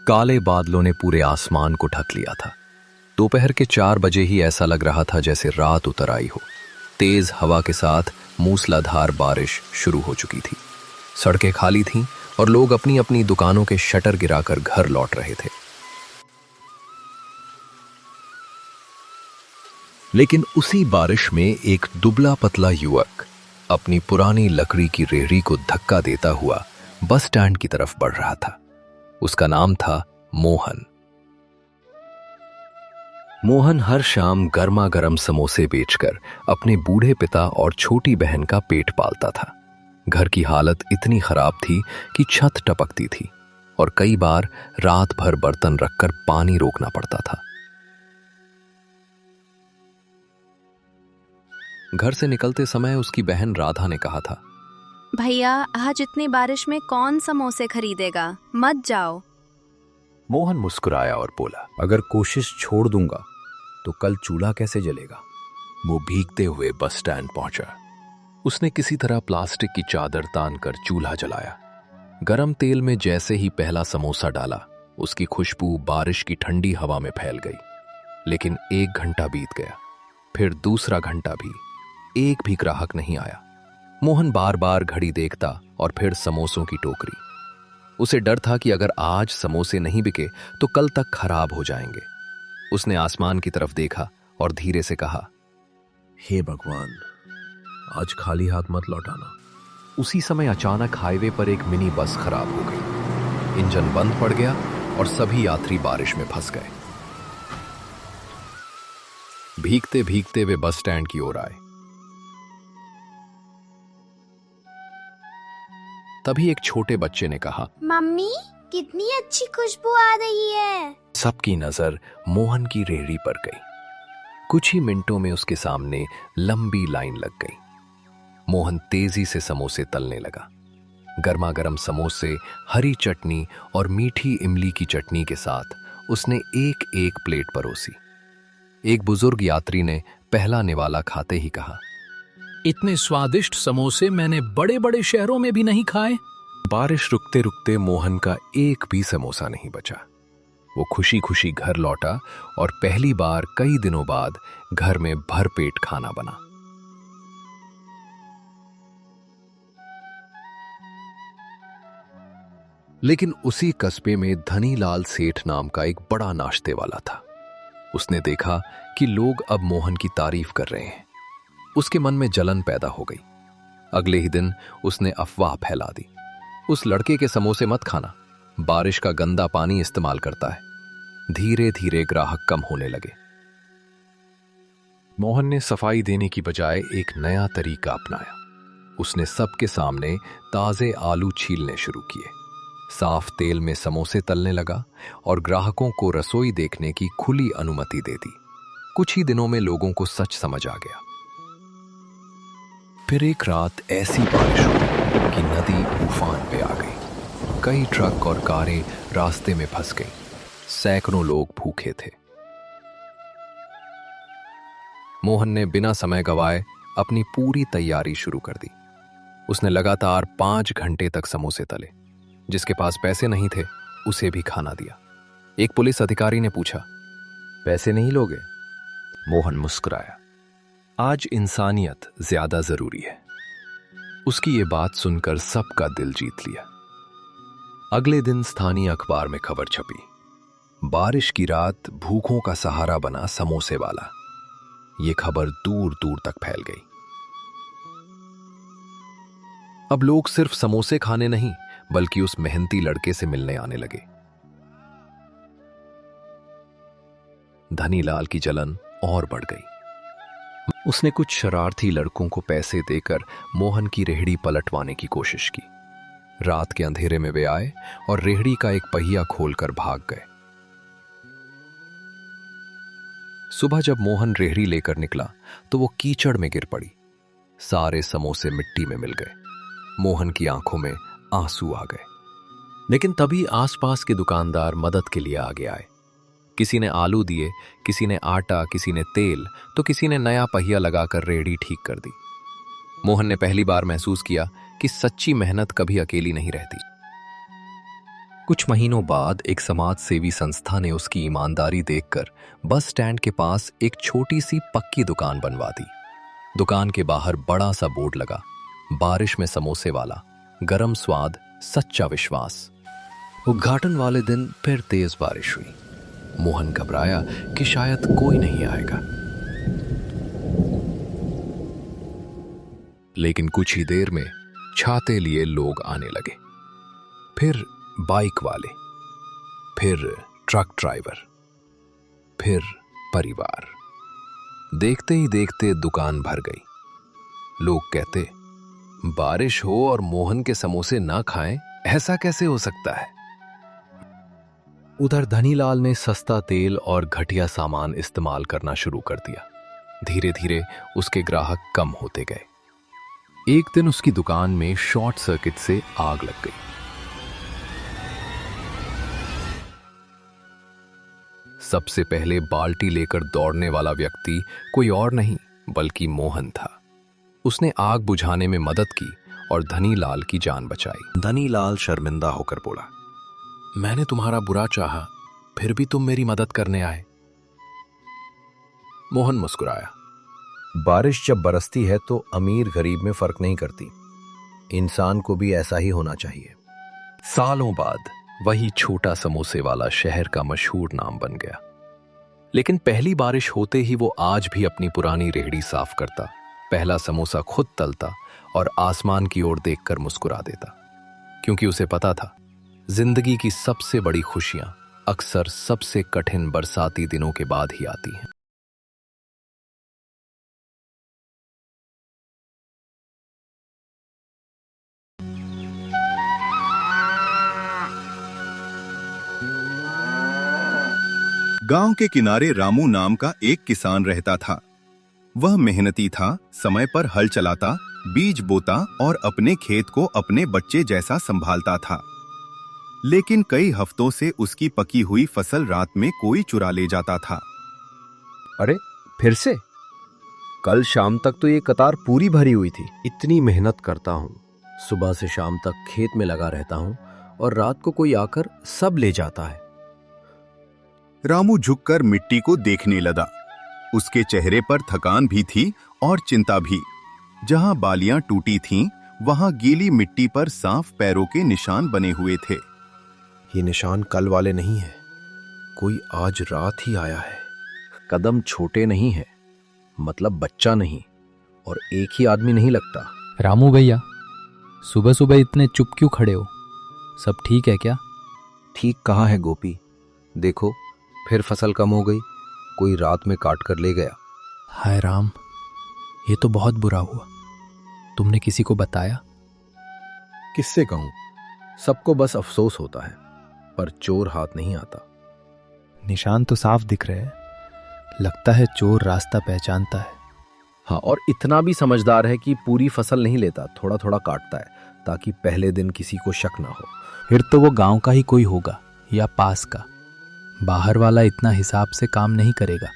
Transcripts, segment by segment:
काले बादलों ने पूरे आसमान को ढक लिया था। दोपहर के 4 बजे ही ऐसा लग रहा था जैसे रात उतर आई हो। तेज हवा के साथ मूसलाधार बारिश शुरू हो चुकी थी। सड़कें खाली थीं और लोग अपनी अपनी दुकानों के शटर गिराकर घर लौट रहे थे। लेकिन उसी बारिश में एक दुबला पतला युवक अपनी पुरानी लकड़ी की रेहड़ी को धक्का देता हुआ बस स्टैंड की तरफ बढ़ रहा था। उसका नाम था मोहन। मोहन हर शाम गर्मा गर्म समोसे बेचकर अपने बूढ़े पिता और छोटी बहन का पेट पालता था। घर की हालत इतनी खराब थी कि छत टपकती थी और कई बार रात भर बर्तन रखकर पानी रोकना पड़ता था। घर से निकलते समय उसकी बहन राधा ने कहा था, भैया आज इतनी बारिश में कौन समोसे खरीदेगा, मत जाओ। मोहन मुस्कुराया और बोला, अगर कोशिश छोड़ दूंगा तो कल चूल्हा कैसे जलेगा। वो भीगते हुए बस स्टैंड पहुंचा। उसने किसी तरह प्लास्टिक की चादर तानकर चूल्हा जलाया। गरम तेल में जैसे ही पहला समोसा डाला, उसकी खुशबू बारिश की ठंडी हवा में फैल गई। लेकिन 1 घंटा बीत गया, फिर दूसरा घंटा भी, एक भी ग्राहक नहीं आया। मोहन बार बार घड़ी देखता और फिर समोसों की टोकरी। उसे डर था कि अगर आज समोसे नहीं बिके तो कल तक खराब हो जाएंगे। उसने आसमान की तरफ देखा और धीरे से कहा, हे भगवान, आज खाली हाथ मत लौटाना। उसी समय अचानक हाईवे पर एक मिनी बस खराब हो गई। इंजन बंद पड़ गया और सभी यात्री बारिश में फंस गए। भीगते भीगते वे बस स्टैंड की ओर आए। तभी एक छोटे बच्चे ने कहा, मम्मी कितनी अच्छी खुशबू आ रही है। सबकी नजर मोहन की रेहड़ी पर गई। कुछ ही मिनटों में उसके सामने लंबी लाइन लग गई। मोहन तेजी से समोसे तलने लगा। गर्मा गर्म समोसे, हरी चटनी और मीठी इमली की चटनी के साथ उसने एक एक प्लेट परोसी। एक बुजुर्ग यात्री ने पहला निवाला खाते ही कहा, इतने स्वादिष्ट समोसे मैंने बड़े बड़े शहरों में भी नहीं खाए। बारिश रुकते रुकते मोहन का एक भी समोसा नहीं बचा। वो खुशी खुशी घर लौटा और पहली बार कई दिनों बाद घर में भरपेट खाना बना। लेकिन उसी कस्बे में धनीलाल सेठ नाम का एक बड़ा नाश्ते वाला था। उसने देखा कि लोग अब मोहन की तारीफ कर रहे हैं। उसके मन में जलन पैदा हो गई। अगले ही दिन उसने अफवाह फैला दी, उस लड़के के समोसे मत खाना, बारिश का गंदा पानी इस्तेमाल करता है। धीरे धीरे ग्राहक कम होने लगे। मोहन ने सफाई देने की बजाय एक नया तरीका अपनाया। उसने सबके सामने ताजे आलू छीलने शुरू किए, साफ तेल में समोसे तलने लगा और ग्राहकों को रसोई देखने की खुली अनुमति दे दी। कुछ ही दिनों में लोगों को सच समझ आ गया। फिर एक रात ऐसी बारिश हुई कि नदी उफान पे आ गई। कई ट्रक और कारें रास्ते में फंस गईं। सैकड़ों लोग भूखे थे। मोहन ने बिना समय गवाए अपनी पूरी तैयारी शुरू कर दी। उसने लगातार 5 घंटे तक समोसे तले। जिसके पास पैसे नहीं थे उसे भी खाना दिया। एक पुलिस अधिकारी ने पूछा, पैसे नहीं लोगे? मोहन मुस्कुराया। आज इंसानियत ज्यादा जरूरी है। उसकी ये बात सुनकर सबका दिल जीत लिया। अगले दिन स्थानीय अखबार में खबर छपी, बारिश की रात भूखों का सहारा बना समोसे वाला। ये खबर दूर दूर तक फैल गई। अब लोग सिर्फ समोसे खाने नहीं बल्कि उस मेहनती लड़के से मिलने आने लगे। धनीलाल की जलन और बढ़ गई। उसने कुछ शरारती लड़कों को पैसे देकर मोहन की रेहड़ी पलटवाने की कोशिश की। रात के अंधेरे में वे आए और रेहड़ी का एक पहिया खोलकर भाग गए। सुबह जब मोहन रेहड़ी लेकर निकला तो वो कीचड़ में गिर पड़ी। सारे समोसे मिट्टी में मिल गए। मोहन की आंखों में आंसू आ गए। लेकिन तभी आसपास के दुकानदार मदद के लिए आगे आए। किसी ने आलू दिए, किसी ने आटा, किसी ने तेल, तो किसी ने नया पहिया लगाकर रेहड़ी ठीक कर दी। मोहन ने पहली बार महसूस किया कि सच्ची मेहनत कभी अकेली नहीं रहती। कुछ महीनों बाद एक समाज सेवी संस्था ने उसकी ईमानदारी देखकर बस स्टैंड के पास एक छोटी सी पक्की दुकान बनवा दी। दुकान के बाहर बड़ा सा बोर्ड लगा, बारिश में समोसे वाला, गरम स्वाद, सच्चा विश्वास। उद्घाटन वाले दिन फिर तेज बारिश हुई। मोहन घबराया कि शायद कोई नहीं आएगा, लेकिन कुछ ही देर में छाते लिए लोग आने लगे। फिर बाइक वाले, फिर ट्रक ड्राइवर, फिर परिवार। देखते ही देखते दुकान भर गई। लोग कहते, बारिश हो और मोहन के समोसे ना खाएं, ऐसा कैसे हो सकता है। उधर धनीलाल ने सस्ता तेल और घटिया सामान इस्तेमाल करना शुरू कर दिया। धीरे धीरे उसके ग्राहक कम होते गए। एक दिन उसकी दुकान में शॉर्ट सर्किट से आग लग गई। सबसे पहले बाल्टी लेकर दौड़ने वाला व्यक्ति कोई और नहीं बल्कि मोहन था। उसने आग बुझाने में मदद की और धनीलाल की जान बचाई। धनीलाल शर्मिंदा होकर बोला, मैंने तुम्हारा बुरा चाहा, फिर भी तुम मेरी मदद करने आए। मोहन मुस्कुराया। बारिश जब बरसती है तो अमीर गरीब में फर्क नहीं करती। इंसान को भी ऐसा ही होना चाहिए। सालों बाद वही छोटा समोसे वाला शहर का मशहूर नाम बन गया। लेकिन पहली बारिश होते ही वो आज भी अपनी पुरानी रेहड़ी साफ करता, पहला समोसा खुद तलता और आसमान की ओर देखकर मुस्कुरा देता, क्योंकि उसे पता था जिंदगी की सबसे बड़ी खुशियां अक्सर सबसे कठिन बरसाती दिनों के बाद ही आती हैं। गांव के किनारे रामू नाम का एक किसान रहता था। वह मेहनती था, समय पर हल चलाता, बीज बोता और अपने खेत को अपने बच्चे जैसा संभालता था। लेकिन कई हफ्तों से उसकी पकी हुई फसल रात में कोई चुरा ले जाता था। अरे फिर से? कल शाम तक तो ये कतार पूरी भरी हुई थी। इतनी मेहनत करता हूँ, सुबह से शाम तक खेत में लगा रहता हूँ और रात को कोई आकर सब ले जाता है। रामू झुककर मिट्टी को देखने लगा। उसके चेहरे पर थकान भी थी और चिंता भी। जहां बालियां टूटी थीं, वहां गीली मिट्टी पर साफ पैरों के निशान बने हुए थे। ये निशान कल वाले नहीं है, कोई आज रात ही आया है। कदम छोटे नहीं है, मतलब बच्चा नहीं, और एक ही आदमी नहीं लगता। रामू भैया, सुबह सुबह इतने चुप क्यों खड़े हो? सब ठीक है क्या? ठीक कहाँ है गोपी? देखो, फिर फसल कम हो गई, कोई रात में काट कर ले गया। हाय राम, ये तो बहुत बुरा हुआ। तुमने किसी को बताया? किससे कहूं? सबको बस अफसोस होता है, पर चोर हाथ नहीं आता। निशान तो साफ दिख रहे हैं, लगता है चोर रास्ता पहचानता है। हाँ, और इतना भी समझदार है कि पूरी फसल नहीं लेता, थोड़ा थोड़ा काटता है, ताकि पहले दिन किसी को शक ना हो। फिर तो वो गांव का ही कोई होगा या पास का। बाहर वाला इतना हिसाब से काम नहीं करेगा।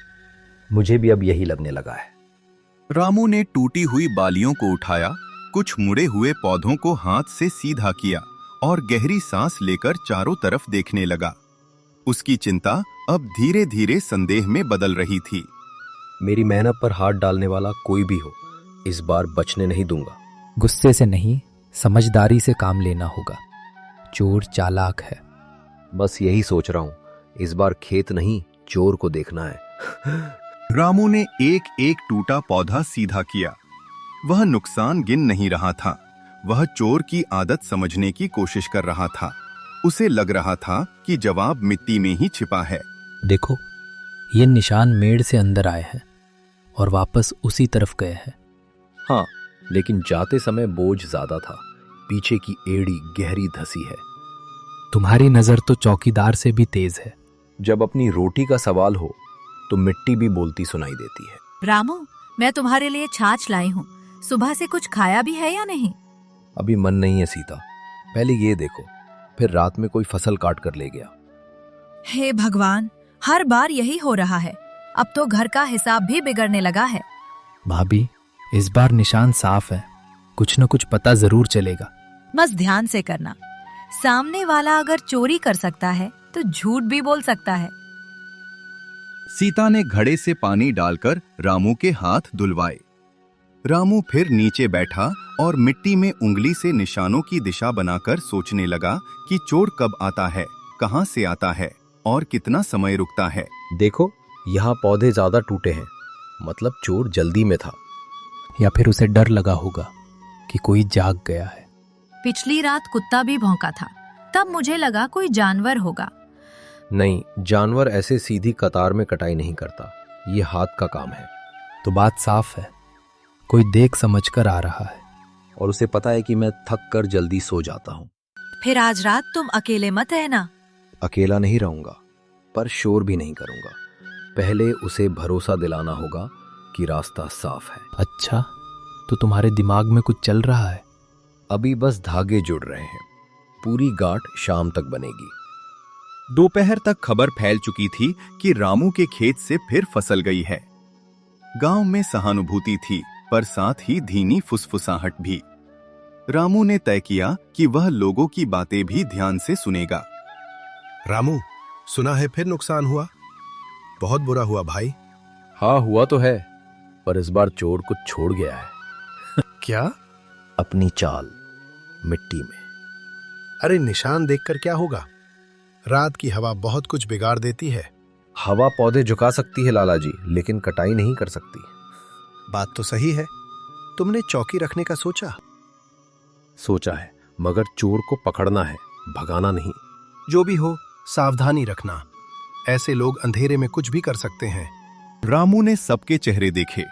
मुझे भी अब यही लगने लगा है। रामू ने टूटी हुई बालियों को उठाया, कुछ मुड़े हुए पौधों को हाथ से सीधा किया और गहरी सांस लेकर चारों तरफ देखने लगा। उसकी चिंता अब धीरे धीरे संदेह में बदल रही थी। मेरी मेहनत पर हाथ डालने वाला कोई भी हो, इस बार बचने नहीं दूंगा। गुस्से से नहीं, समझदारी से काम लेना होगा। चोर चालाक है। बस यही सोच रहा हूं, इस बार खेत नहीं, चोर को देखना है। रामू ने एक एक टूटा पौधा सीधा किया। वह नुकसान गिन नहीं रहा था, वह चोर की आदत समझने की कोशिश कर रहा था। उसे लग रहा था कि जवाब मिट्टी में ही छिपा है। देखो, ये निशान मेड़ से अंदर आए हैं और वापस उसी तरफ गए हैं। हाँ, लेकिन जाते समय बोझ ज्यादा था, पीछे की एड़ी गहरी धसी है। तुम्हारी नजर तो चौकीदार से भी तेज है। जब अपनी रोटी का सवाल हो तो मिट्टी भी बोलती सुनाई देती है। रामू, मैं तुम्हारे लिए छाछ लाई हूँ। सुबह से कुछ खाया भी है या नहीं? अभी मन नहीं है सीता, पहले ये देखो, फिर रात में कोई फसल काट कर ले गया। हे भगवान, हर बार यही हो रहा है। अब तो घर का हिसाब भी बिगड़ने लगा है। भाभी, इस बार निशान साफ है, कुछ न कुछ पता जरूर चलेगा। बस ध्यान से करना। सामने वाला अगर चोरी कर सकता है तो झूठ भी बोल सकता है। सीता ने घड़े से पानी डालकर रामू के हाथ धुलवाए। रामू फिर नीचे बैठा और मिट्टी में उंगली से निशानों की दिशा बनाकर सोचने लगा कि चोर कब आता है, कहां से आता है और कितना समय रुकता है। देखो, यहाँ पौधे ज्यादा टूटे हैं, मतलब चोर जल्दी में था। या फिर उसे डर लगा होगा कि कोई जाग गया है। पिछली रात कुत्ता भी भौंका था, तब मुझे लगा कोई जानवर होगा। नहीं, जानवर ऐसे सीधी कतार में कटाई नहीं करता, ये हाथ का काम है। तो बात साफ है, कोई देख समझ कर आ रहा है। और उसे पता है कि मैं थक कर जल्दी सो जाता हूँ। फिर आज रात तुम अकेले मत रहना। अकेला नहीं रहूंगा, पर शोर भी नहीं करूंगा। पहले उसे भरोसा दिलाना होगा कि रास्ता साफ है। अच्छा, तो तुम्हारे दिमाग में कुछ चल रहा है? अभी बस धागे जुड़ रहे हैं, पूरी गांठ शाम तक बनेगी। दोपहर तक खबर फैल चुकी थी कि रामू के खेत से फिर फसल गई है। गांव में सहानुभूति थी, पर साथ ही धीमी फुसफुसाहट भी। रामू ने तय किया कि वह लोगों की बातें भी ध्यान से सुनेगा। रामू, सुना है फिर नुकसान हुआ? बहुत बुरा हुआ भाई। हाँ, हुआ तो है, पर इस बार चोर कुछ छोड़ गया है। क्या? अपनी चाल मिट्टी में। अरे निशान देखकर क्या होगा? रात की हवा बहुत कुछ बिगाड़ देती है। हवा पौधे झुका सकती है लाला जी, लेकिन कटाई नहीं कर सकती। बात तो सही है। तुमने चौकी रखने का सोचा? सोचा है, मगर चोर को पकड़ना है, भगाना नहीं। जो भी हो, सावधानी रखना। ऐसे लोग अंधेरे में कुछ भी कर सकते हैं। रामू ने सबके चेहरे देखे।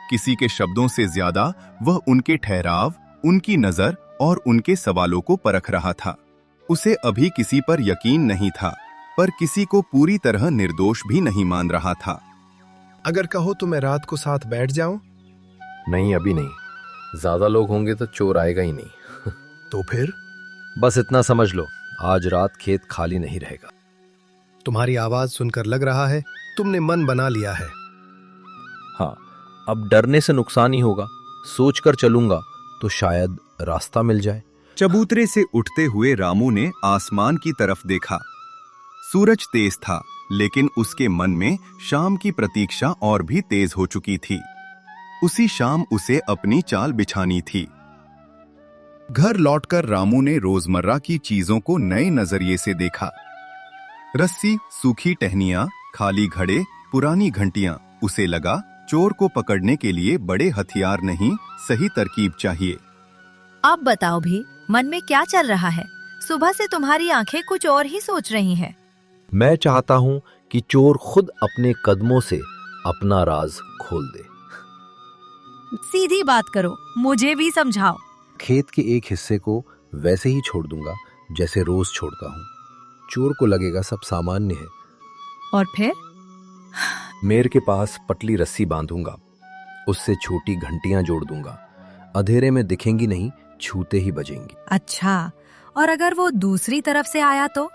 किसी के शब्दों से ज्यादा वह उनके ठहराव, उनकी नजर और उनके सवालों को परख रहा था। उसे अभी किसी पर यकीन नहीं था, पर किसी को पूरी तरह निर्दोष भी नहीं मान रहा था। अगर कहो तो मैं रात को साथ बैठ जाऊं? नहीं, अभी नहीं। ज्यादा लोग होंगे तो चोर आएगा ही नहीं। तो फिर? बस इतना समझ लो, आज रात खेत खाली नहीं रहेगा। तुम्हारी आवाज सुनकर लग रहा है तुमने मन बना लिया है। हाँ, अब डरने से नुकसान ही होगा। सोचकर चलूंगा तो शायद रास्ता मिल जाए। चबूतरे से उठते हुए रामू ने आसमान की तरफ देखा। सूरज तेज था, लेकिन उसके मन में शाम की प्रतीक्षा और भी तेज हो चुकी थी। उसी शाम उसे अपनी चाल बिछानी थी। घर लौटकर रामू ने रोजमर्रा की चीजों को नए नजरिए से देखा। रस्सी, सूखी टहनियां, खाली घड़े, पुरानी घंटियां। उसे लगा चोर को पकड़ने के लिए बड़े हथियार नहीं, सही तरकीब चाहिए। अब बताओ भी, मन में क्या चल रहा है? सुबह से तुम्हारी आंखें कुछ और ही सोच रही हैं। मैं चाहता हूं कि चोर खुद अपने कदमों से अपना राज खोल दे। सीधी बात करो, मुझे भी समझाओ। खेत के एक हिस्से को वैसे ही छोड़ दूंगा जैसे रोज छोड़ता हूँ। चोर को लगेगा सब सामान्य है। और फिर? मेर के पास पतली रस्सी बांधूंगा, उससे छोटी घंटियां जोड़ दूंगा। अंधेरे में दिखेंगी नहीं, छूते ही बजेंगी। अच्छा, और अगर वो दूसरी तरफ से आया तो?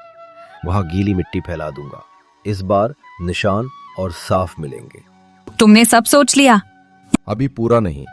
वहां गीली मिट्टी फैला दूंगा। इस बार निशान और साफ मिलेंगे। तुमने सब सोच लिया? अभी पूरा नहीं,